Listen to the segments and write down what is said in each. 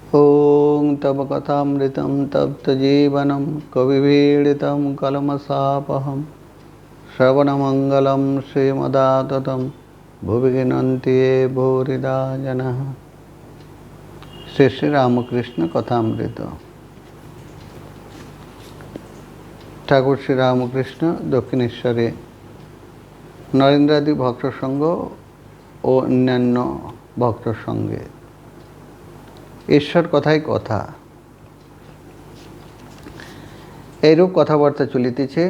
ॐ तव कथामृतं तप्तजीवनं कविवीडितं कलमशापहं श्रवणमङ्गलं श्रीमदाततं भुवि गिनन्ति ये भूरिदा जनः। श्री श्री रामकृष्ण कथामृत। ঠাকুর শ্রী রামকৃষ্ণ দক্ষিণেশ্বরে নরেন্দ্রাদি ভক্তসঙ্গ ও অন্যান্য ভক্তসঙ্গে ঈশ্বর কথাই কথা, এইরূপ কথাবার্তা চলিতেছে।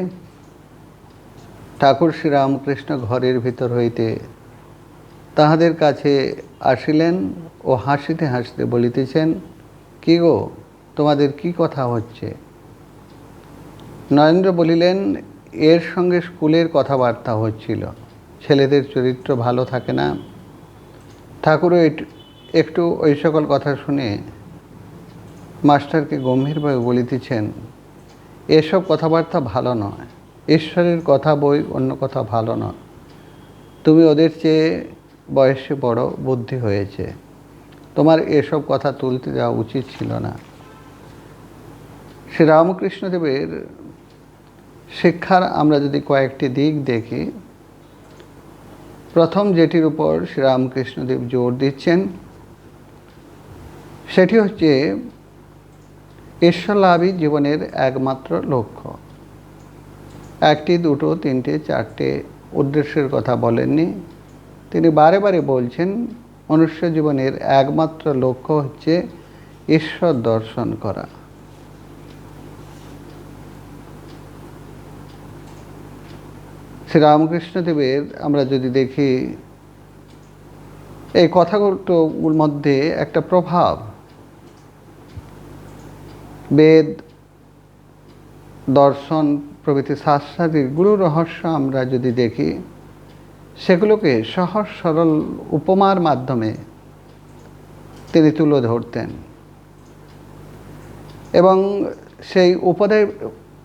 ঠাকুর শ্রী রামকৃষ্ণ ঘরের ভিতর হইতে তাহাদের কাছে আসিলেন ও হাসিতে হাসিতে বলিতেছেন, কি গো, তোমাদের কি কথা হচ্ছে? নরেন্দ্র বলিলেন, এর সঙ্গে স্কুলের কথাবার্তা হচ্ছিল, ছেলেদের চরিত্র ভালো থাকে না। ঠাকুরও একটু ওই সকল কথা শুনে মাস্টারকে গম্ভীরভাবে বলিতেছেন, এসব কথাবার্তা ভালো নয়, ঈশ্বরের কথা বই, অন্য কথা ভালো নয়। তুমি ওদের চেয়ে বয়সে বড়, বুদ্ধি হয়েছে, তোমার এসব কথা তুলতে দেওয়া উচিত ছিল না। শ্রী রামকৃষ্ণদেবের শিক্ষার আমরা যদি কয়েকটি দিক দেখি, প্রথম যেটির উপর শ্রী রামকৃষ্ণদেব জোর দিচ্ছেন সেটি হচ্ছে ঈশ্বর লাভই জীবনের একমাত্র লক্ষ্য। একটি, দুটো, তিনটে, চারটে উদ্দেশ্যের কথা বলেননি, তিনি বারে বারে বলছেন মনুষ্য জীবনের একমাত্র লক্ষ্য হচ্ছে ঈশ্বর দর্শন করা। শ্রী রামকৃষ্ণদেবের আমরা যদি দেখি, এই কথাগুলোর মধ্যে একটা প্রভাব, বেদ, দর্শন প্রভৃতি শাস্ত্রাদির গুরু রহস্য আমরা যদি দেখি, সেগুলোকে সহজ সরল উপমার মাধ্যমে তিনি তুলে ধরতেন এবং সেই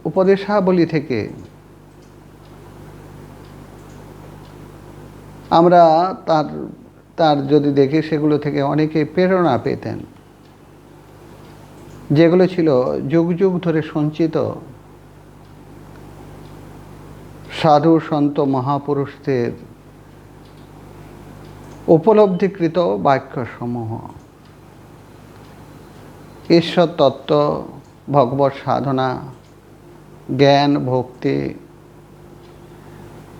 উপদেশাবলী থেকে আমরা তার যদি দেখি, সেগুলো থেকে অনেকে প্রেরণা পেতেন, যেগুলো ছিল যুগ যুগ ধরে সঞ্চিত সাধু সন্ত মহাপুরুষদের উপলব্ধিকৃত বাক্যসমূহ। ঈশ্বর তত্ত্ব, ভগবৎ সাধনা, জ্ঞান, ভক্তি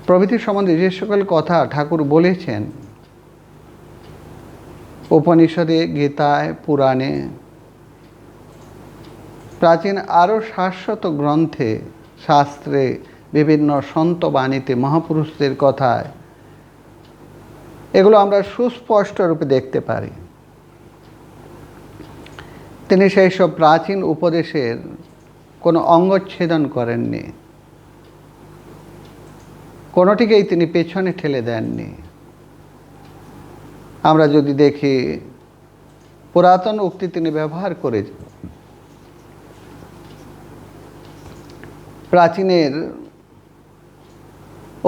প্রভৃতি সম্বন্ধে যে সকল কথা ঠাকুর বলেছেন উপনিষদে, গীতায়, পুরাণে, প্রাচীন আরও শাশ্বত গ্রন্থে, শাস্ত্রে, বিভিন্ন সন্ত বাণীতে, মহাপুরুষদের কথায়, এগুলো আমরা সুস্পষ্ট রূপে দেখতে পারি। তিনি সেই সব প্রাচীন উপদেশের কোনো অঙ্গচ্ছেদন করেননি, কোনোটিকেই তিনি পেছনে ঠেলে দেননি। আমরা যদি দেখি, পুরাতন উক্তি তিনি ব্যবহার করে প্রাচীনের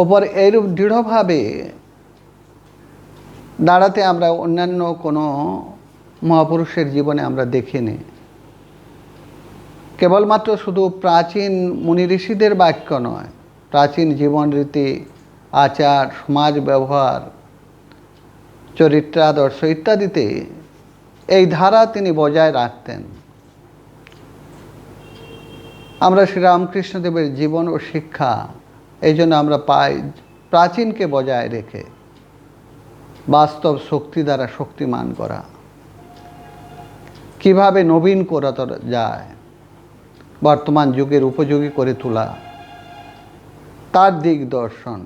ওপর এইরূপ দৃঢ়ভাবে দাঁড়াতে আমরা অন্যান্য কোনো মহাপুরুষের জীবনে আমরা দেখিনি। কেবলমাত্র শুধু প্রাচীন মুনি ঋষিদের বাক্য নয়, প্রাচীন জীবন রীতি, আচার, সমাজ ব্যবহার, চরিত্রাদর্শ ইত্যাদিতে এই ধারা তিনি বজায় রাখতেন। আমরা শ্রীরামকৃষ্ণদেবের জীবন ও শিক্ষা এই জন্য আমরা পাই প্রাচীনকে বজায় রেখে বাস্তব শক্তি দ্বারা শক্তিমান করা, কিভাবে নবীন করা যায়, বর্তমান যুগের উপযোগী করে তোলা, তার দিক দর্শন।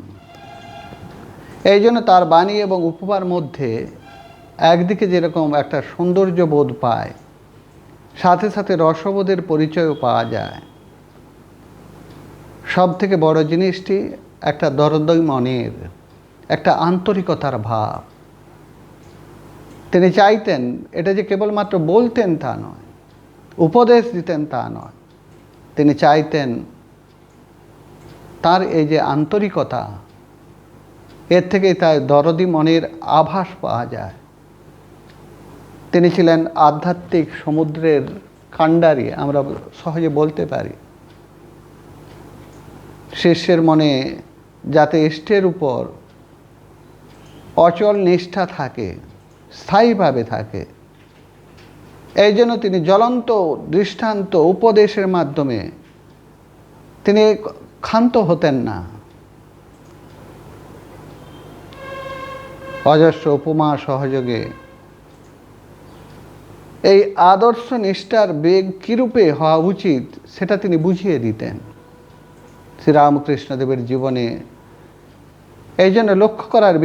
এই জন্য তার বাণী এবং উপমার মধ্যে একদিকে যেরকম একটা সৌন্দর্য বোধ পায়, সাথে সাথে রসবোধের পরিচয়ও পাওয়া যায়। সব থেকে বড় জিনিসটি একটা দরদী মনের, একটা আন্তরিকতার ভাব। তিনি চাইতেন এটা যে কেবলমাত্র বলতেন তা নয়, উপদেশ দিতেন তা নয়, তিনি চাইতেন তার এই যে আন্তরিকতা, এর থেকেই তার দরদী মনের আভাস পাওয়া যায়। তিনি ছিলেন আধ্যাত্মিক সমুদ্রের কাণ্ডারি, আমরা সহজে বলতে পারি। শিষ্যের মনে যাতে ইষ্টের উপর অচল নিষ্ঠা থাকে, স্থায়ীভাবে থাকে, এই জন্য তিনি জ্বলন্ত দৃষ্টান্ত উপদেশের মাধ্যমে তিনি ক্ষান্ত হতেন না। অজস্র উপমা সহযোগে এই আদর্শ নিষ্ঠার বেগ কীরূপে হওয়া উচিত সেটা তিনি বুঝিয়ে দিতেন শ্রীরামকৃষ্ণদেবের জীবনে। এই জন্য লক্ষ্য করার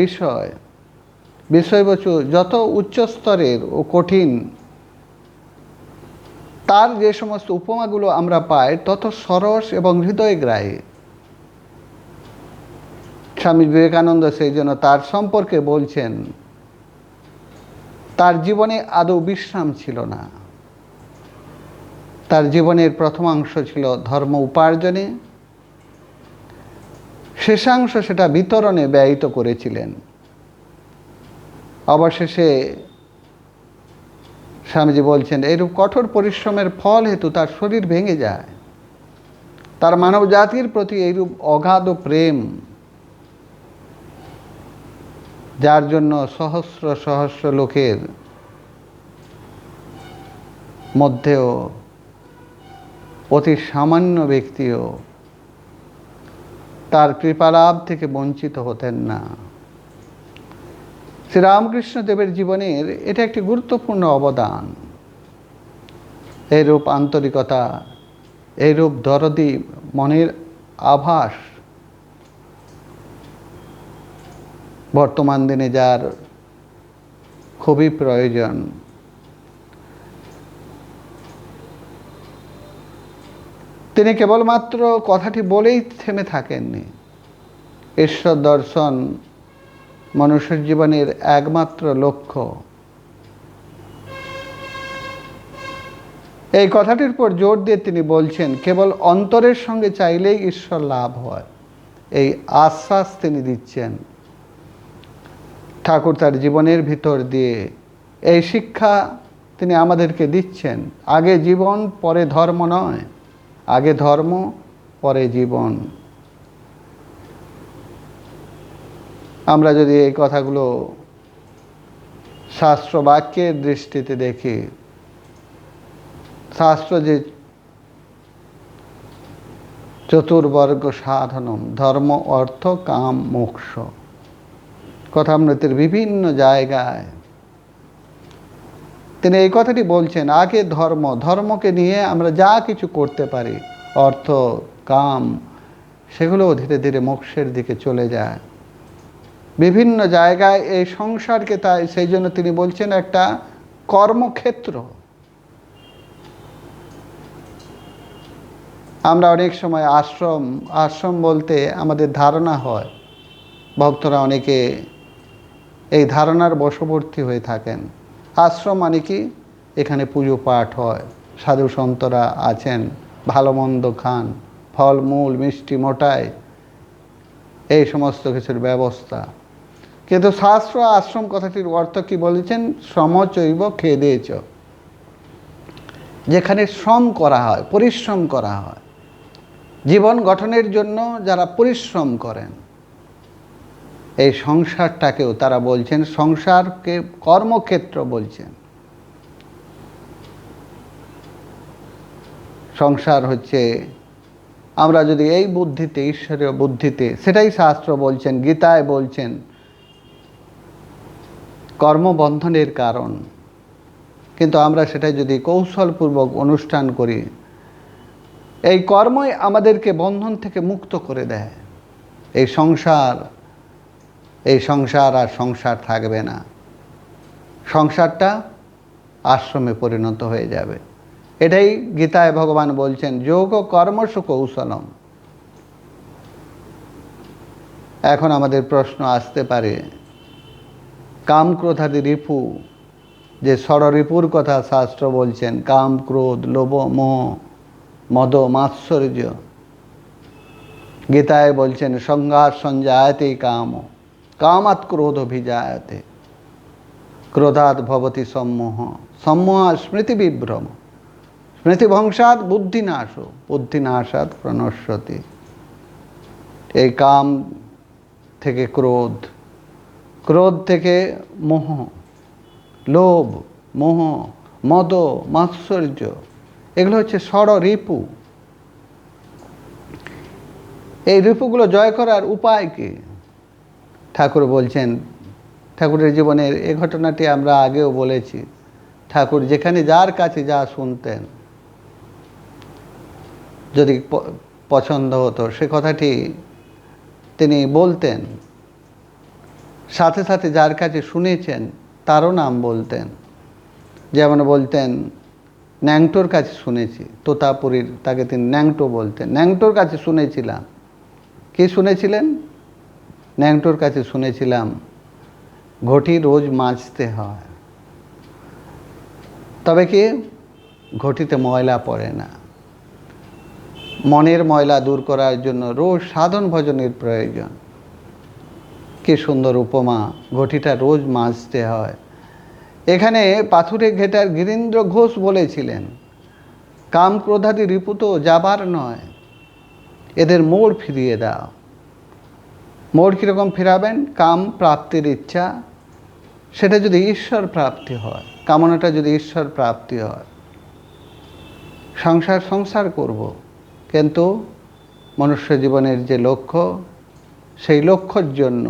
বিষয়বস্তু যত উচ্চস্তরের ও কঠিন, তার যে সমস্ত উপমাগুলো আমরা পাই তত সরস এবং হৃদয়গ্রাহী। স্বামী বিবেকানন্দ সেই জন্য তার সম্পর্কে বলছেন, তার জীবনে আদৌ বিশ্রাম ছিল না। তার জীবনের প্রথমাংশ ছিল ধর্ম উপার্জনে, শেষাংশ সেটা বিতরণে ব্যয়িত করেছিলেন। অবশেষে স্বামীজি বলছেন, এইরূপ কঠোর পরিশ্রমের ফল হেতু তার শরীর ভেঙে যায়। তার মানব জাতির প্রতি এইরূপ অগাধ প্রেম, যার জন্য সহস্র সহস্র লোকের মধ্যেও অতি সামান্য ব্যক্তিও তার কৃপালাভ থেকে বঞ্চিত হতেন না। শ্রীরামকৃষ্ণদেবের জীবনের এটা একটি গুরুত্বপূর্ণ অবদান। এইরূপ আন্তরিকতা, এইরূপ দরদি মনের আভাস বর্তমান দিনে যার খুবই প্রয়োজন। তিনি কেবলমাত্র কথাটি বলেই থেমে থাকেননি। ঈশ্বর দর্শন মনুষ্যের জীবনের একমাত্র লক্ষ্য। এই কথাটির উপর জোর দিয়ে তিনি বলছেন, কেবল অন্তরের সঙ্গে চাইলেই ঈশ্বর লাভ হয়, এই আশ্বাস তিনি দিচ্ছেন। ঠাকুর তার জীবনের ভিতর দিয়ে এই শিক্ষা তিনি আমাদেরকে দিচ্ছেন। আগে জীবন পরে ধর্ম নয়, আগে ধর্ম পরে জীবন। আমরা যদি এই কথাগুলো শাস্ত্র বাক্যের দৃষ্টিতে দেখি, শাস্ত্র যে চতুর্বর্গ সাধনম, ধর্ম অর্থ কাম মোক্ষ, কথামৃতের বিভিন্ন জায়গায় তিনি এই কথাটি বলছেন। আগে ধর্ম, ধর্মকে নিয়ে আমরা যা কিছু করতে পারি, অর্থ কাম, সেগুলো ধীরে ধীরে মোক্ষের দিকে চলে যায়। বিভিন্ন জায়গায় এই সংসারকে তাই সেই জন্য তিনি বলছেন একটা কর্মক্ষেত্র। আমরা অনেক সময় আশ্রম বলতে আমাদের ধারণা হয়, ভক্তরা অনেকে এই ধারণার বশবর্তী হয়ে থাকেন। আশ্রম মানে কি, এখানে পুজো পাঠ হয়, সাধু সন্তরা আছেন, ভালো মন্দ খান, ফল মূল মিষ্টি মোটাই, এই সমস্ত কিছুর ব্যবস্থা। কিন্তু শাস্ত্র আশ্রম কথাটির অর্থ কি বলেছেন? শ্রমচৈব খেদেচ, যেখানে শ্রম করা হয়, পরিশ্রম করা হয়। জীবন গঠনের জন্য যারা পরিশ্রম করেন, এই সংসারটাকেও তারা বলছেন, সংসারকে কর্মক্ষেত্র বলছেন। সংসার হচ্ছে, আমরা যদি এই বুদ্ধিতে, ঈশ্বরীয় বুদ্ধিতে, সেটাই শাস্ত্র বলছেন, গীতায় বলছেন, কর্মবন্ধনের কারণ। কিন্তু আমরা সেটা যদি কৌশলপূর্বক অনুষ্ঠান করি, এই কর্মই আমাদেরকে বন্ধন থেকে মুক্ত করে দেয়। এই সংসার আর সংসার থাকবে না, সংসারটা আশ্রমে পরিণত হয়ে যাবে। এটাই গীতায় ভগবান বলছেন, যোগ কর্মসু কৌশলম। এখন আমাদের প্রশ্ন আসতে পারে, কাম ক্রোধাদি রিপু, যে ষড়রিপুর কথা শাস্ত্র বলছেন, কাম ক্রোধ লোভ মোহ মদ মাৎসর্য, গীতায় বলছেন সংঘাত সঞ্জায়তে কাম, কামাৎ ক্রোধ অভিজায়তে। ক্রোধাৎ ভবতি সম্মোহ, সম্মোহ স্মৃতিবিভ্রম, স্মৃতিভংসাৎ বুদ্ধিনাশ, বুদ্ধিনাশাৎ প্রণশ্যতি। এই কাম থেকে ক্রোধ, ক্রোধ থেকে মোহ, লোভ, মোহ, মদ, মাৎসর্য, এগুলো হচ্ছে ষড় রিপু। এই রিপুগুলো জয় করার উপায় কি? ঠাকুর বলছেন, ঠাকুরের জীবনের এই ঘটনাটি আমরা আগেও বলেছি। ঠাকুর যেখানে যার কাছে যা শুনতেন, যদি পছন্দ হতো সে কথাটি তিনি বলতেন, সাথে সাথে যার কাছে শুনেছেন তারও নাম বলতেন। যেমন বলতেন, ন্যাংটোর কাছে শুনেছি, তোতাপুরীর, তাকে তিনি ন্যাংটো বলতেন। ন্যাংটোর কাছে শুনেছিলাম। কি শুনেছিলেন? ন্যাংটোর কাছে শুনেছিলাম ঘটি রোজ মাজতে হয়, তবে কি ঘটিতে ময়লা পড়ে না। মনের ময়লা দূর করার জন্য রোজ সাধন ভজনের প্রয়োজন। কি সুন্দর উপমা, ঘটিটা রোজ মাজতে হয়। এখানে পাথুরে ঘেটার গিরীন্দ্র ঘোষ বলেছিলেন, কাম ক্রোধাদি রিপু তো যাবার নয়, এদের মোড় ফিরিয়ে দাও। মোড় কীরকম ফিরাবেন? কাম প্রাপ্তির ইচ্ছা, সেটা যদি ঈশ্বর প্রাপ্তি হয়, কামনাটা যদি ঈশ্বর প্রাপ্তি হয়, সংসার করব, কিন্তু মনুষ্য জীবনের যে লক্ষ্য, সেই লক্ষ্যের জন্য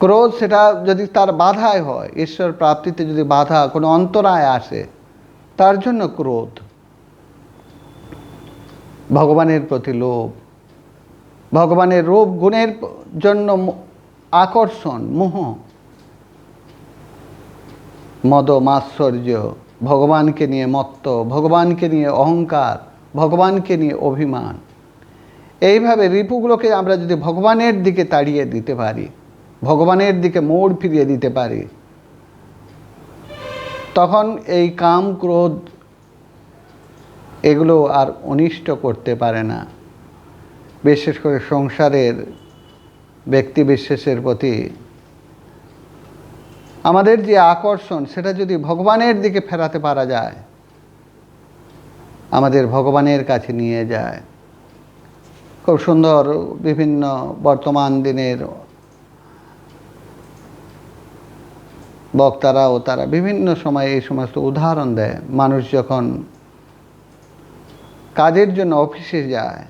ক্রোধ, সেটা যদি তার বাধায় হয়, ঈশ্বর প্রাপ্তিতে যদি বাধা, কোনো অন্তরায় আসে, তার জন্য ক্রোধ। ভগবানের প্রতি লোভ, ভগবানের রূপ গুণের জন্য আকর্ষণ, মোহ, মদ, মাৎসর্য, ভগবানকে নিয়ে মত্ত, ভগবানকে নিয়ে অহংকার, ভগবানকে নিয়ে অভিমান। এইভাবে রিপুগুলোকে আমরা যদি ভগবানের দিকে তাড়িয়ে দিতে পারি, ভগবানের দিকে মোড় ফিরিয়ে দিতে পারি, তখন এই কাম ক্রোধ এগুলো আর অনিষ্ট করতে পারে না। বিশেষ করে সংসারের ব্যক্তি বিশেষের প্রতি আমাদের যে আকর্ষণ, সেটা যদি ভগবানের দিকে ফেরাতে পারা যায়, আমাদের ভগবানের কাছে নিয়ে যায়। খুব সুন্দর বিভিন্ন বর্তমান দিনের বক্তারাও তারা বিভিন্ন সময় এই সমস্ত উদাহরণ দেয়। মানুষ যখন কাজের জন্য অফিসে যায়,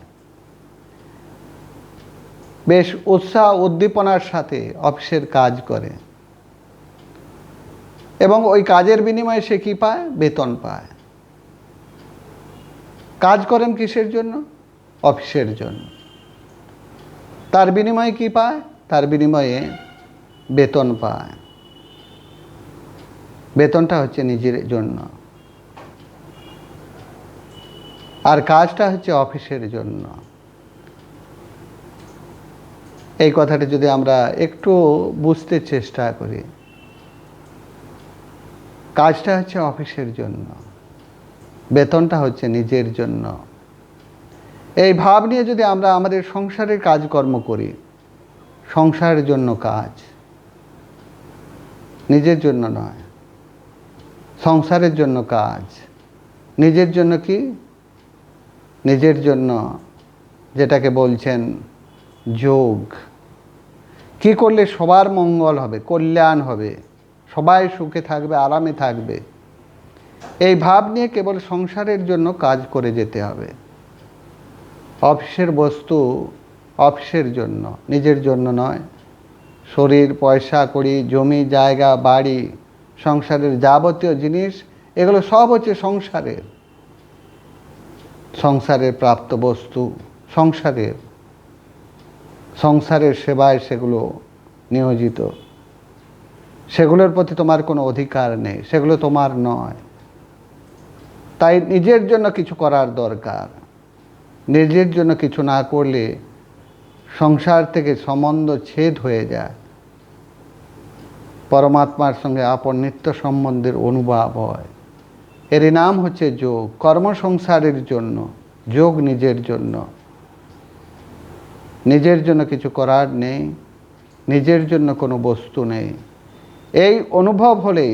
বেশ উৎসাহ উদ্দীপনার সাথে অফিসের কাজ করে, এবং ওই কাজের বিনিময়ে সে কী পায়? বেতন পায়। কাজ করেন কিসের জন্য? অফিসের জন্য। তার বিনিময়ে কী পায়? তার বিনিময়ে বেতন পায়। বেতনটা হচ্ছে নিজের জন্য, আর কাজটা হচ্ছে অফিসের জন্য। এই কথাটি যদি আমরা একটু বুঝতে চেষ্টা করি, কাজটা হচ্ছে অফিসের জন্য, বেতনটা হচ্ছে নিজের জন্য। এই ভাব নিয়ে যদি আমরা আমাদের সংসারের কাজকর্ম করি, সংসারের জন্য কাজ, নিজের জন্য নয়, সংসারের জন্য কাজ। নিজের জন্য কি? নিজের জন্য যেটাকে বলছেন যোগ। কি করলে সবার মঙ্গল হবে, কল্যাণ হবে, সবাই সুখে থাকবে, আরামে থাকবে, এই ভাব নিয়ে কেবল সংসারের জন্য কাজ করে যেতে হবে। অফিসের বস্তু অফিসের জন্য, নিজের জন্য নয়। শরীর, পয়সা কড়ি, জমি জায়গা, বাড়ি, সংসারের যাবতীয় জিনিস, এগুলো সব হচ্ছে সংসারের, সংসারের প্রাপ্ত বস্তু, সংসারের সেবায় সেগুলো নিয়োজিত। সেগুলোর প্রতি তোমার কোনো অধিকার নেই, সেগুলো তোমার নয়। তাই নিজের জন্য কিছু করার দরকার। নিজের জন্য কিছু না করলে সংসার থেকে সম্বন্ধ ছেদ হয়ে যায়, পরমাত্মার সঙ্গে আপন নিত্য সম্বন্ধের অনুভব হয়। এরই নাম হচ্ছে যোগ। কর্মসংসারের জন্য যোগ, নিজের জন্য। নিজের জন্য কিছু করার নেই, নিজের জন্য কোনো বস্তু নেই। এই অনুভব হলে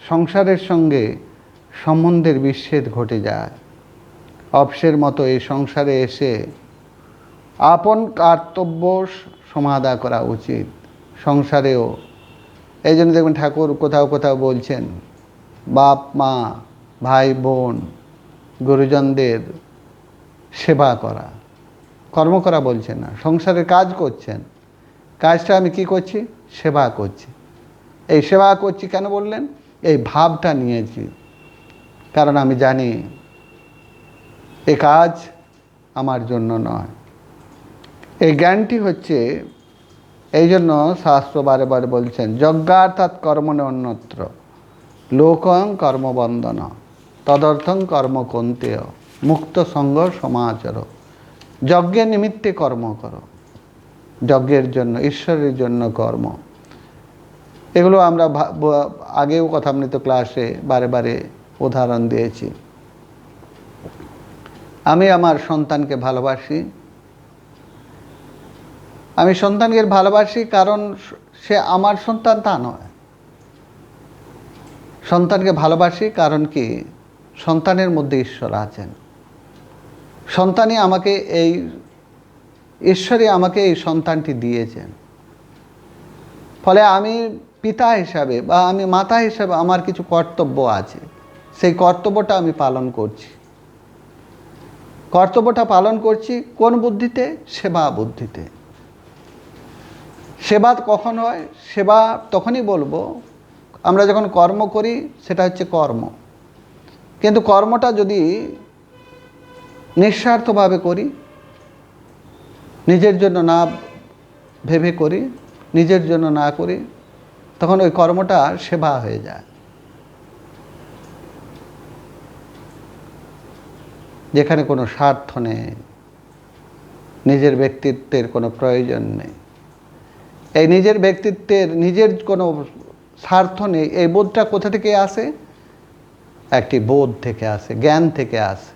সংসারের সঙ্গে সম্বন্ধের বিচ্ছেদ ঘটে যায়। অপসের মতো এই সংসারে এসে আপন কর্তব্য সমাধা করা উচিত। সংসারেও এই জন্য দেখবেন ঠাকুর কোথাও কোথাও বলছেন বাপ মা ভাই বোন গুরুজনদের সেবা করা, কর্ম করা বলছেন না, সংসারের কাজ করছেন। কাজটা আমি কি করছি? সেবা করছি। এই সেবা করছি কেন বললেন? এই ভাবটা নিয়েছি, কারণ আমি জানি এ কাজ আমার জন্য নয়। এই জ্ঞানটি হচ্ছে, এই জন্য শাস্ত্র বারে বারে বলছেন যজ্ঞার্থাৎ কর্মণে অন্যত্র লোকং কর্মবন্দন তদর্থং কর্ম কন্তেয় মুক্ত সঙ্গ সমাচর। যজ্ঞের নিমিত্তে কর্ম করো, যজ্ঞের জন্য, ঈশ্বরের জন্য কর্ম। এগুলো আমরা আগেও কথামৃত ক্লাসে বারে বারে উদাহরণ দিয়েছি। আমি আমার সন্তানকে ভালোবাসি। আমি সন্তানকে ভালোবাসি কারণ সে আমার সন্তান তা নয়। সন্তানকে ভালোবাসি কারণ কি? সন্তানের মধ্যে ঈশ্বর আছেন। সন্তানই আমাকে এই ঈশ্বরই আমাকে এই সন্তানটি দিয়েছেন। ফলে আমি পিতা হিসাবে বা আমি মাতা হিসাবে আমার কিছু কর্তব্য আছে, সেই কর্তব্যটা আমি পালন করছি। কর্তব্যটা পালন করছি কোন বুদ্ধিতে? সেবা বুদ্ধিতে। সেবা কখন হয়? সেবা তখনই বলবো আমরা যখন কর্ম করি, সেটা হচ্ছে কর্ম। কিন্তু কর্মটা যদি নিঃস্বার্থভাবে করি, নিজের জন্য না ভেবে করি, নিজের জন্য না করি, তখন ওই কর্মটা সেবা হয়ে যায়। যেখানে কোনো স্বার্থ নেই, নিজের ব্যক্তিত্বের কোনো প্রয়োজন নেই, এই নিজের ব্যক্তিত্বের নিজের কোনো স্বার্থ নেই, এই বোধটা কোথা থেকে আসে? একটি বোধ থেকে আসে, জ্ঞান থেকে আসে।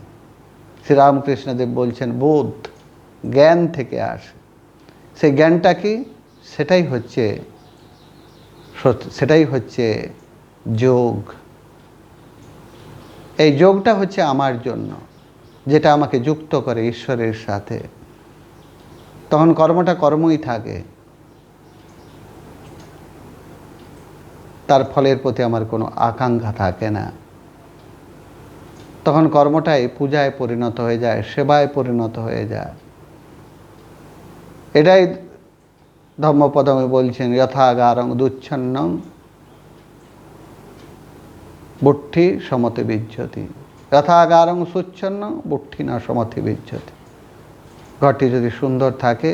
শ্রীরামকৃষ্ণদেব বলছেন বোধ জ্ঞান থেকে আসে। সেই জ্ঞানটা কি? সেটাই হচ্ছে যোগ। এই যোগটা হচ্ছে আমার জন্য, যেটা আমাকে যুক্ত করে ঈশ্বরের সাথে। তখন কর্মটা কর্মই থাকে, তার ফলের প্রতি আমার কোনো আকাঙ্ক্ষা থাকে না। তখন কর্মটাই পূজায় পরিণত হয়ে যায়, সেবায় পরিণত হয়ে যায়। এটাই ধম্মপদমে বলছেন যথাগারং দুচ্ছন্নং বুট্ঠি সমতি বিজ্জতি। যথাগারং সুচ্ছন্ন বুট্ঠি না সমতি বিজ্জতি। ঘরটি যদি সুন্দর থাকে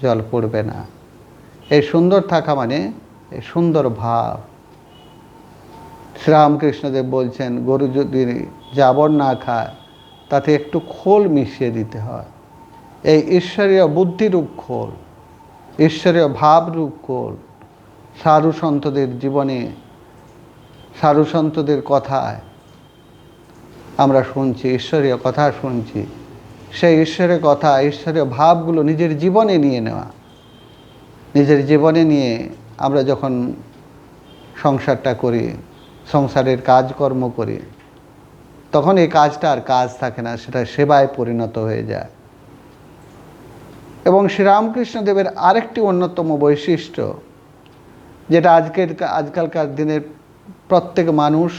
জল পড়বে না। এই সুন্দর থাকা মানে এই সুন্দর ভাব। শ্রীরামকৃষ্ণদেব বলছেন গরু যদি জাবর না খায় তাতে একটু খোল মিশিয়ে দিতে হয়। এই ঈশ্বরীয় বুদ্ধিরূপ খোল, ঈশ্বরীয় ভাবরূপ খোল সাধু সন্তদের জীবনে, সাধু সন্তদের কথায় আমরা শুনছি, ঈশ্বরীয় কথা শুনছি। সেই ঈশ্বরের কথা, ঈশ্বরীয় ভাবগুলো নিজের জীবনে নিয়ে নেওয়া। নিজের জীবনে নিয়ে আমরা যখন সংসারটা করি, সংসারের কাজকর্ম করি, তখন এই কাজটা আর কাজ থাকে না, সেটা সেবায় পরিণত হয়ে যায়। এবং শ্রীরামকৃষ্ণদেবের আরেকটি অন্যতম বৈশিষ্ট্য, যেটা আজকালকার দিনের প্রত্যেক মানুষ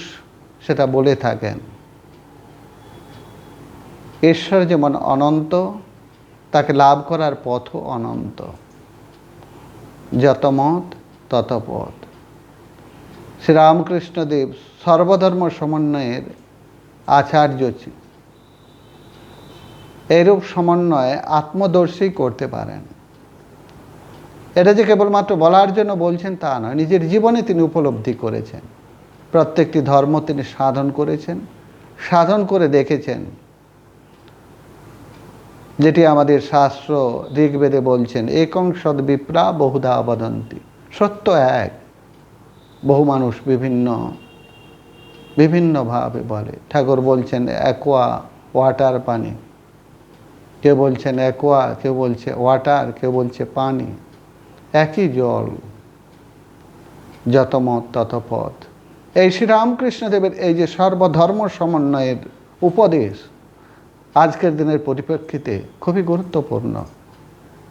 সেটা বলে থাকেন, ঈশ্বর যেমন অনন্ত, তাকে লাভ করার পথও অনন্ত। যত মত তত পথ। শ্রীরামকৃষ্ণদেব সর্বধর্ম সমন্বয়ের আচার্য। এইরূপ সমন্বয়ে আত্মদর্শী করতে পারেন। এটা যে কেবলমাত্র বলার জন্য বলছেন তা নয়, নিজের জীবনে তিনি উপলব্ধি করেছেন। প্রত্যেকটি ধর্ম তিনি সাধন করেছেন, সাধন করে দেখেছেন। যেটি আমাদের শাস্ত্র ঋগ্বেদে বলছেন একং সদ্বিপ্রা বহুধা বদন্তি। সত্য এক, বহু মানুষ বিভিন্নভাবে বলে। ঠাকুর বলছেন অ্যাকোয়া ওয়াটার পানি, কেউ বলছেন অ্যাকোয়া, কেউ বলছে ওয়াটার, কেউ বলছে পানি, একই জল। যত মত তত পথ। এই শ্রীরামকৃষ্ণদেবের এই যে সর্বধর্ম সমন্বয়ের উপদেশ আজকের দিনের পরিপ্রেক্ষিতে খুবই গুরুত্বপূর্ণ।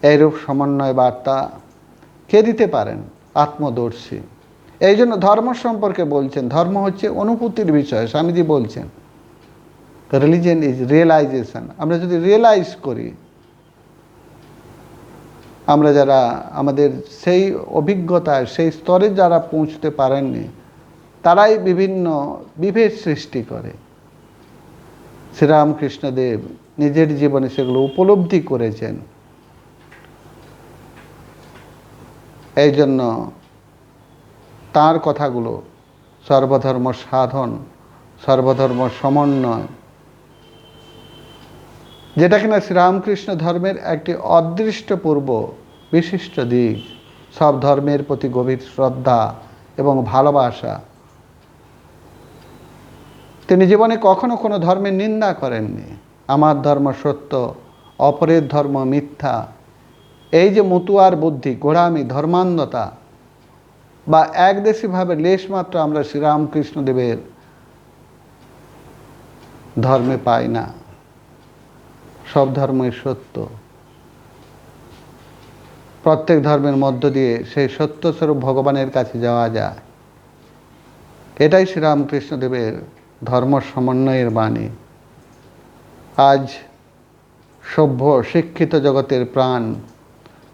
এইরূপ সমন্বয় বার্তা কে দিতে পারেন? আত্মদর্শী। এই জন্য ধর্ম সম্পর্কে বলছেন, ধর্ম হচ্ছে অনুভূতির বিষয়। স্বামীজি বলছেন রিলিজিয়ন ইজ রিয়েলাইজেশন। আমরা যদি রিয়েলাইজ করি, আমরা যারা আমাদের সেই অভিজ্ঞতায় সেই স্তরে যারা পৌঁছতে পারেননি, তারাই বিভিন্ন বিভেদ সৃষ্টি করে। শ্রীরামকৃষ্ণদেব নিজের জীবনে সেগুলো উপলব্ধি করেছেন। এই জন্য তাঁর কথাগুলো সর্বধর্ম সাধন, সর্বধর্ম সমন্বয়, যেটা কিনা শ্রীরামকৃষ্ণ ধর্মের একটি অদৃষ্টপূর্ব বিশিষ্ট দিক। সব ধর্মের প্রতি গভীর শ্রদ্ধা এবং ভালোবাসা। তিনি জীবনে কখনো কোনো ধর্মের নিন্দা করেননি। আমার ধর্ম সত্য, অপরের ধর্ম মিথ্যা, এই যে মতুয়ার বুদ্ধি, গোড়ামি, ধর্মান্ধতা বা একদেশীভাবে লেশমাত্র আমরা শ্রীরামকৃষ্ণদেবের ধর্মে পাই না। সব ধর্মই সত্য। প্রত্যেক ধর্মের মধ্য দিয়ে সেই সত্যস্বরূপ ভগবানের কাছে যাওয়া যায়। এটাই শ্রীরামকৃষ্ণদেবের ধর্ম সমন্বয়ের বাণী। আজ সভ্য শিক্ষিত জগতের প্রাণ,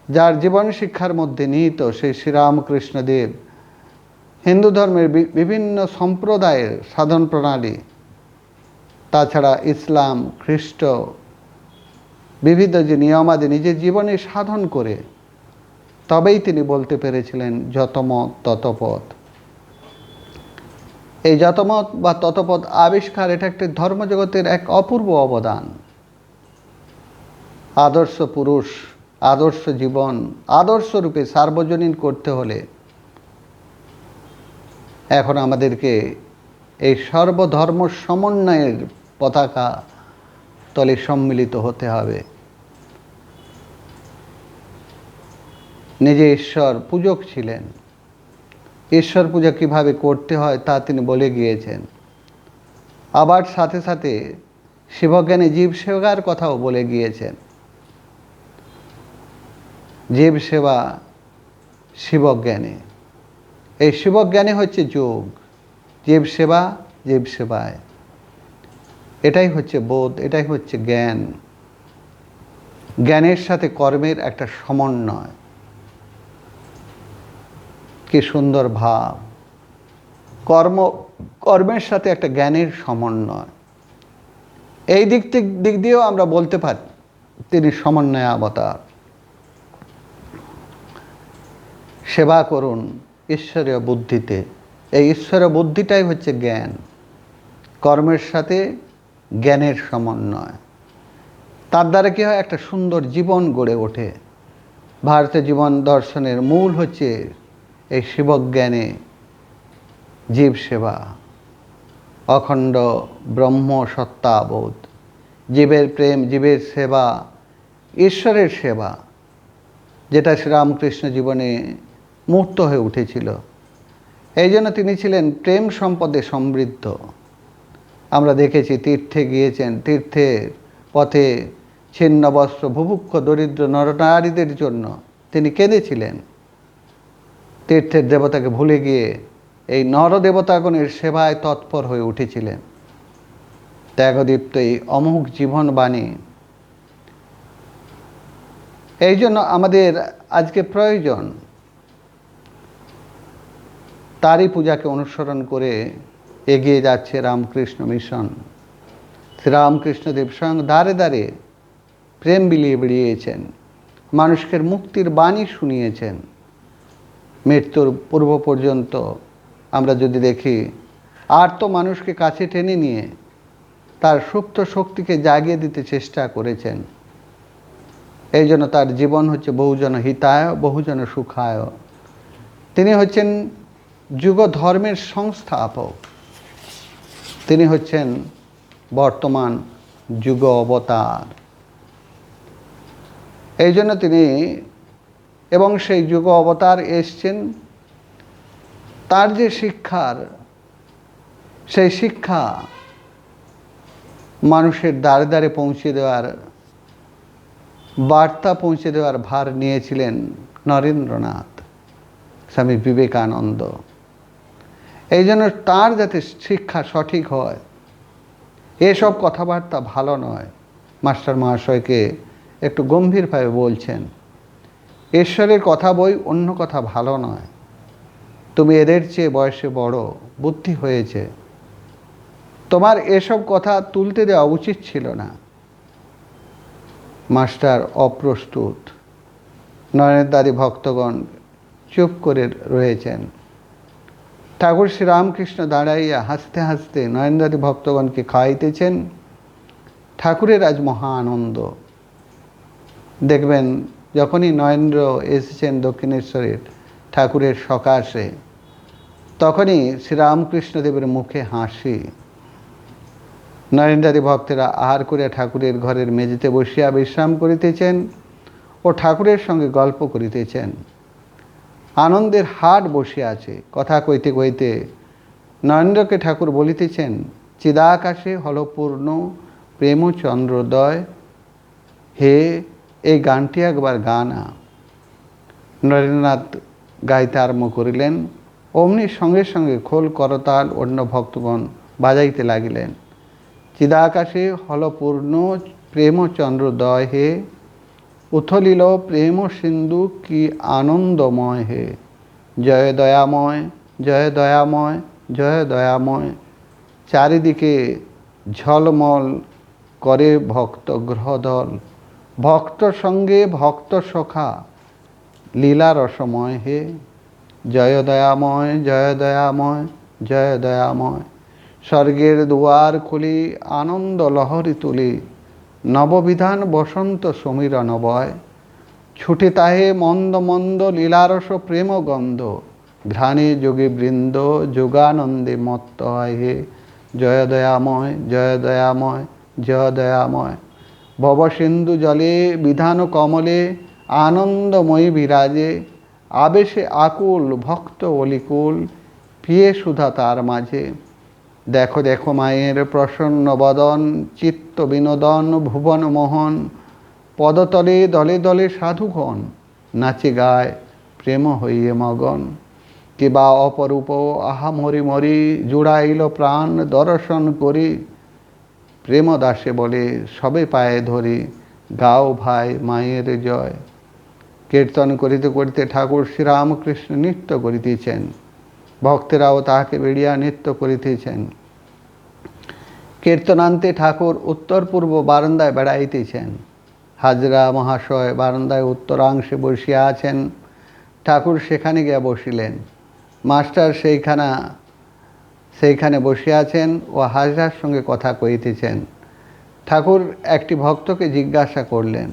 যার জীবন শিক্ষার মধ্যে নিহিত সেই শ্রীরামকৃষ্ণদেব হিন্দু ধর্মের বিভিন্ন সম্প্রদায়ের সাধন প্রণালী, তাছাড়া ইসলাম, খ্রিস্ট, বিবিধ যে নিয়মাদি নিজের জীবনে সাধন করে তবেই তিনি বলতে পেরেছিলেন যত মত তত পথ। এই যতমত বা ততপদ আবিষ্কার, এটা একটি ধর্মজগতের এক অপূর্ব অবদান। আদর্শ পুরুষ, আদর্শ জীবন আদর্শ রূপে সার্বজনীন করতে হলে এখন আমাদেরকে এই সর্বধর্ম সমন্বয়ের পতাকা তলে সম্মিলিত হতে হবে। নিজে ঈশ্বর পূজক ছিলেন। ঈশ্বর পূজা কীভাবে করতে হয় তা তিনি বলে গিয়েছেন। আবার সাথে সাথে শিবজ্ঞানী জীব সেবার কথাও বলে গিয়েছেন। জীব সেবা শিবজ্ঞানী, এই শিবজ্ঞানী হচ্ছে যোগ, জীব সেবা জীব সেবায়। এটাই হচ্ছে বোধ, এটাই হচ্ছে জ্ঞান। জ্ঞানের সাথে কর্মের একটা সমন্বয়। কি সুন্দর ভাব! কর্মের সাথে একটা জ্ঞানের সমন্বয়। এই দিক দিয়েও আমরা বলতে পারি তিনি সমন্বয় অবতার। সেবা করুন ঈশ্বরীয় বুদ্ধিতে। এই ঈশ্বরীয় বুদ্ধিটাই হচ্ছে জ্ঞান। কর্মের সাথে জ্ঞানের সমন্বয়, তার দ্বারা কী হয়? একটা সুন্দর জীবন গড়ে ওঠে। ভারতীয় জীবন দর্শনের মূল হচ্ছে এই শিবজ্ঞানে জীব সেবা, অখণ্ড ব্রহ্ম সত্তাবোধ, জীবের প্রেম, জীবের সেবা, ঈশ্বরের সেবা, যেটা শ্রীরামকৃষ্ণ জীবনে মূর্ত হয়ে উঠেছিল। এই জন্য তিনি ছিলেন প্রেম সম্পদে সমৃদ্ধ। আমরা দেখেছি তীর্থে গিয়েছেন, তীর্থের পথে ছিন্ন বস্ত্র বুভুক্ষ দরিদ্র নরনারীদের জন্য তিনি কেঁদেছিলেন। তীর্থের দেবতাকে ভুলে গিয়ে এই নরদেবতাগণের সেবায় তৎপর হয়ে উঠেছিলেন। ত্যাগদীপ্ত এই অমোঘ জীবনবাণী। এই জন্য আমাদের আজকে প্রয়োজন তারই পূজাকে অনুসরণ করে এগিয়ে যাচ্ছে রামকৃষ্ণ মিশন। শ্রীরামকৃষ্ণদেব স্বয়ং দ্বারে দ্বারে প্রেম বিলিয়ে বেরিয়েছেন, মানুষকে মুক্তির বাণী শুনিয়েছেন। মৃত্যুর পূর্ব পর্যন্ত আমরা যদি দেখি, আর তো মানুষকে কাছে টেনে নিয়ে তার সুপ্ত শক্তিকে জাগিয়ে দিতে চেষ্টা করেছেন। এই জন্য তার জীবন হচ্ছে বহুজন হিতায় বহুজন সুখায়। তিনি হচ্ছেন যুগ ধর্মের সংস্থাপক। তিনি হচ্ছেন বর্তমান যুগ অবতার। এই জন্য তিনি এবং সেই যুগ অবতার এসছেন তার যে শিক্ষার, সেই শিক্ষা মানুষের দ্বারে দ্বারে পৌঁছে দেওয়ার, বার্তা পৌঁছে দেওয়ার ভার নিয়েছিলেন নরেন্দ্রনাথ, স্বামী বিবেকানন্দ। এই জন্য তার যাতে শিক্ষা সঠিক হয়, এসব কথাবার্তা ভালো নয়। মাস্টার মহাশয়কে একটু গম্ভীরভাবে বলছেন, ঈশ্বরের কথা বই, অন্য কথা ভালো নয়। তুমি এদের চেয়ে বয়সে বড়, বুদ্ধি হয়েছে, তোমার এসব কথা তুলতে দেওয়া উচিত ছিল না। মাস্টার অপ্রস্তুত। নরেন্দ্রাদি ভক্তগণ চুপ করে রয়েছেন। ঠাকুর শ্রীরামকৃষ্ণ দাঁড়াইয়া হাসতে হাসতে নরেন্দ্রাদি ভক্তগণকে খাওয়াইতেছেন। ঠাকুরের আজ মহা আনন্দ। দেখবেন যখনই নরেন্দ্র এসেছেন দক্ষিণেশ্বরের ঠাকুরের সকাশে, তখনই শ্রীরামকৃষ্ণদেবের মুখে হাসি। নরেন্দ্রাদি ভক্তেরা আহার করিয়া ঠাকুরের ঘরের মেঝেতে বসিয়া বিশ্রাম করিতেছেন ও ঠাকুরের সঙ্গে গল্প করিতেছেন। আনন্দের হাট বসিয়া আছে। কথা কইতে কইতে নরেন্দ্রকে ঠাকুর বলিতেছেন, চিদাকাশে হলপূর্ণ প্রেমচন্দ্রোদয় হে, এই গানটি একবার গানা। নরেন্দ্রনাথ গাইতে আরম্ভ করিলেন। অমনি সঙ্গে সঙ্গে খোল করতাল অন্য ভক্তগণ বাজাইতে লাগিলেন। চিদাকাশে হলপূর্ণ প্রেমচন্দ্রোদয় হে, উথলিল প্রেম সিন্ধু কি আনন্দময় হে। জয় দয়াময়, জয় দয়াময়, জয় দয়াময়। চারিদিকে ঝলমল করে ভক্ত গ্রহদল। ভক্ত সঙ্গে ভক্ত সখা লীলা রসময় হে। জয় দয়াময়, জয় দয়াময়, জয় দয়াময়। স্বর্গের দুয়ার খুলি আনন্দ লহরী তুলি। নববিধান বসন্ত সমীরণ বয়। ছুটে তাহে মন্দ মন্দ লীলারস প্রেম গন্ধ। ঘ্রাণে যোগী বৃন্দ যোগানন্দে মত্ত হয় হে। জয় দয়াময়, জয় দয়াময়, জয় দয়াময়। ভবসিন্ধু জলে বিধান কমলে আনন্দময়ী বিরাজে। আবেশে আকুল ভক্ত অলিকুল পিয়ে সুধা তার মাঝে। দেখো দেখো মায়ের প্রসন্ন বদন, চিত্ত বিনোদন ভুবন মোহন। পদতলে দলে দলে সাধুগণ নাচে গায় প্রেম হইয়ে মগন। কিবা অপরূপ আহা মরি মরি জুড়াইল প্রাণ দর্শন করি। প্রেম দাসে বলে সবে পায়ে ধরি, গাও ভাই মায়ের জয়। কীর্তন করিতে করিতে ঠাকুর শ্রীরামকৃষ্ণ নৃত্য করিতেছেন। ভক্তেরাও তাহাকে বেড়িয়া নৃত্য করিতেছেন। কীর্তনান্তে ঠাকুর উত্তর পূর্ব বারান্দায় বেড়াইতেছেন। হাজরা মহাশয় বারান্দায় উত্তরাংশে বসিয়া আছেন। ঠাকুর সেখানে গিয়া বসিলেন। মাস্টার সেইখানে বসিয়া আছেন ও হাজরার সঙ্গে কথা কইতেছেন। ঠাকুর একটি ভক্তকে জিজ্ঞাসা করলেন,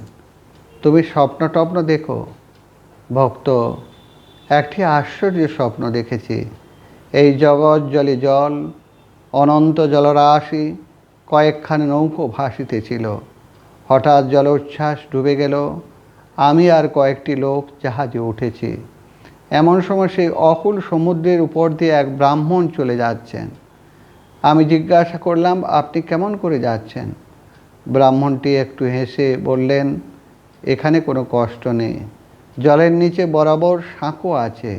তুমি স্বপ্ন টপ্ন দেখো? ভক্ত, একটি আশ্চর্য স্বপ্ন দেখেছি। এই জগৎ জলে জল, অনন্ত জলরাশি, কয়েকখানি নৌকো ভাসিতেছিল। হঠাৎ জলোচ্ছ্বাস ডুবে গেল। আমি আর কয়েকটি লোক জাহাজে উঠেছি। এমন সময় সেই অকুল সমুদ্রের উপর দিয়ে এক ব্রাহ্মণ চলে যাচ্ছেন। আমি জিজ্ঞাসা করলাম, আপনি কেমন করে যাচ্ছেন? ব্রাহ্মণটি একটু হেসে বললেন, এখানে কোনো কষ্ট নেই, জলের নিচে বরাবর সাঁকো আছে।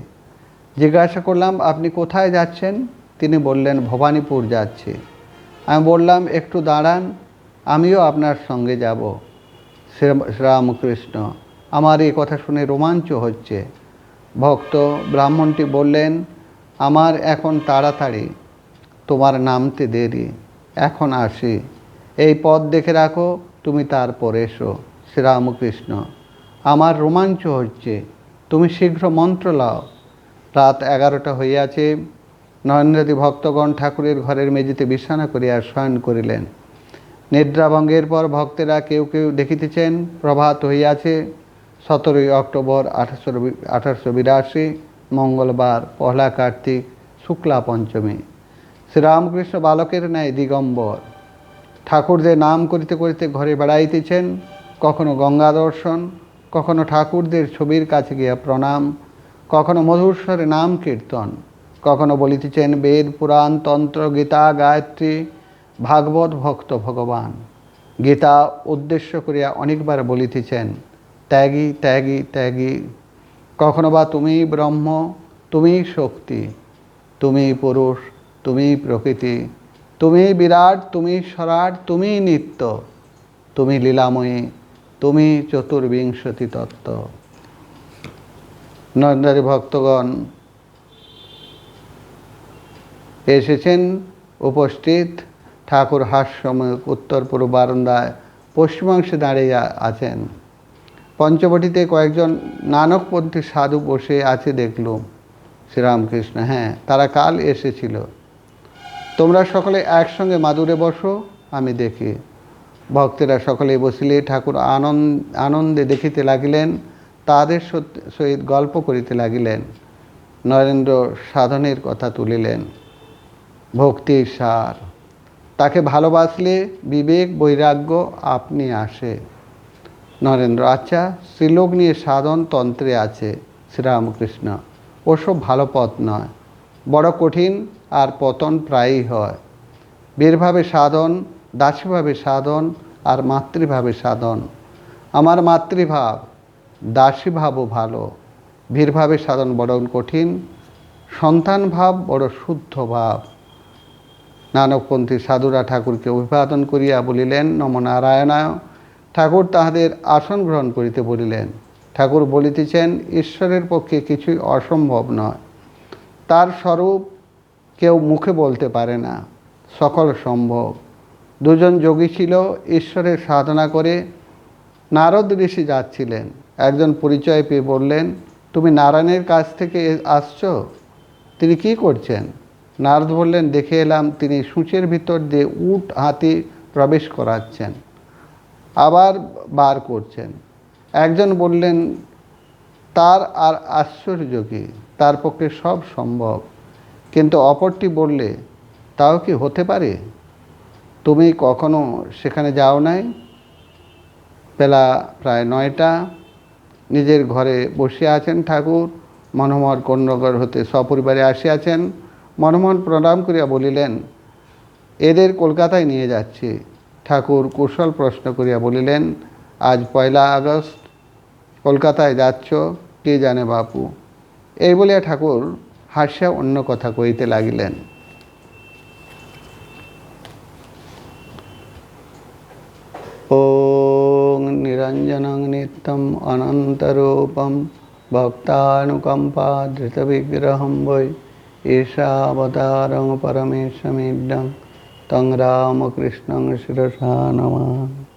জিজ্ঞাসা করলাম, আপনি কোথায় যাচ্ছেন? তিনি বললেন, ভবানীপুর যাচ্ছি। আমি বললাম, একটু দাঁড়ান, আমিও আপনার সঙ্গে যাব। শ্রীরামকৃষ্ণ, আমার এই কথা শুনে রোমাঞ্চ হচ্ছে। ভক্ত, ব্রাহ্মণটি বললেন, আমার এখন তাড়াতাড়ি, তোমার নামতে দেরি, এখন আসি। এই পথ দেখে রাখো, তুমি তারপর এসো। শ্রীরামকৃষ্ণ, আমার রোমাঞ্চ হচ্ছে, তুমি শীঘ্র মন্ত্র লাও। রাত 11টা হইয়াছে। নরেন্দ্রাদি ভক্তগণ ঠাকুরের ঘরের মেঝেতে বিছানা করিয়া শয়ন করিলেন। নিদ্রাভঙ্গের পর ভক্তেরা কেউ কেউ দেখিতেছেন প্রভাত হইয়াছে। 17ই অক্টোবর 1882, মঙ্গলবার, পহলা কার্তিক, শুক্লা পঞ্চমী। শ্রীরামকৃষ্ণ বালকের ন্যায় দিগম্বর ঠাকুরদের নাম করিতে করিতে ঘরে বেড়াইতেছেন। কখনো গঙ্গা দর্শন, কখনো ঠাকুরদের ছবির কাছে গিয়া প্রণাম, কখনো মধুর স্বরে নাম কীর্তন। কখনো বলিতেছেন বেদ পুরাণ তন্ত্র গীতা গায়ত্রী ভাগবত ভক্ত ভগবান। গীতা উদ্দেশ্য করিয়া অনেকবার বলিতেছেন ত্যাগী ত্যাগী ত্যাগী। কখনো বা তুমি ব্রহ্ম, তুমি শক্তি, তুমি পুরুষ, তুমি প্রকৃতি, তুমি বিরাট, তুমি সরাট, তুমি নিত্য, তুমি লীলাময়ী, তুমি চতুর্বিংশতি তত্ত্ব। নরেন্দ্রী ভক্তগণ এসেছেন উপস্থিত। ঠাকুর হাস্যময় উত্তর পূর্ব বারান্দায় পশ্চিমাংশে দাঁড়িয়ে আছেন। পঞ্চবটিতে কয়েকজন নানকপন্থী সাধু বসে আছে দেখলুম। শ্রীরামকৃষ্ণ: হ্যাঁ, তারা কাল এসেছিল। তোমরা সকলে একসঙ্গে মাদুরে বসো, আমি দেখি। ভক্তেরা সকলে বসিলে ঠাকুর আনন্দে দেখিতে লাগিলেন, তাদের সহিত গল্প করিতে লাগিলেন। নরেন্দ্র সাধনের কথা তুলিলেন। ভক্তির সার, তাকে ভালোবাসলে বিবেক বৈরাগ্য আপনি আসে। নরেন্দ্র: আচ্ছা, শ্রীলোক নিয়ে সাধন তন্ত্রে আছে। শ্রীরামকৃষ্ণ: ওসব ভালো পথ নয়, বড় কঠিন, আর পতন প্রায়ই হয়। বীরভাবে সাধন, দাসীভাবে সাধন, আর মাতৃভাবে সাধন। আমার মাতৃভাব, দাসীভাবও ভালো। বীরভাবে সাধন বড় কঠিন, সন্তান ভাব বড় শুদ্ধ ভাব। নানকপন্থী সাধুরা ঠাকুরকে অভিবাদন করিয়া বলিলেন নম নারায়ণায়। ঠাকুর তাহাদের আসন গ্রহণ করিতে বলিলেন। ঠাকুর বলিতেছেন ঈশ্বরের পক্ষে কিছুই অসম্ভব নয়। তার স্বরূপ কেউ মুখে বলতে পারে না, সকল সম্ভব। দুজন যোগী ছিল, ঈশ্বরের সাধনা করে নারদ ঋষি যাচ্ছিলেন। একজন পরিচয় পেয়ে বললেন, তুমি নারায়ণের কাছ থেকে আসছো? তিনি কি করছেন? নারদ বললেন, দেখে এলাম তিনি সূঁচের ভিতর দিয়ে উট হাতি প্রবেশ করাচ্ছেন, আবার বার করছেন। একজন বললেন, তার আর আশ্চর্য কি, তার পক্ষে সব সম্ভব। কিন্তু অপরটি বললে, তাও কি হতে পারে? তুমি কখনো সেখানে যাও নাই? বেলা প্রায় 9টা। নিজের ঘরে বসে আছেন ঠাকুর। মনোহর কন্যগর হতে সপরিবারে আসিয়াছেন। মনোহর প্রণাম করিয়া বলিলেন, এদের কলকাতায় নিয়ে যাচ্ছি। ঠাকুর কুশল প্রশ্ন করিয়া বলিলেন, আজ 1 আগস্ট, কলকাতায় যাচ্ছ? কে জানে বাপু। এই বলিয়া ঠাকুর হাসিয়া অন্য কথা কইতে লাগিলেন। ওং নিরঞ্জনং নিত্যম অনন্তরূপম ভক্তানুকম্পা ধৃতবিগ্রহম বৈ ঈশাবতারং পরমেশমিড্ডং তং রামকৃষ্ণং শিরসা নমামি।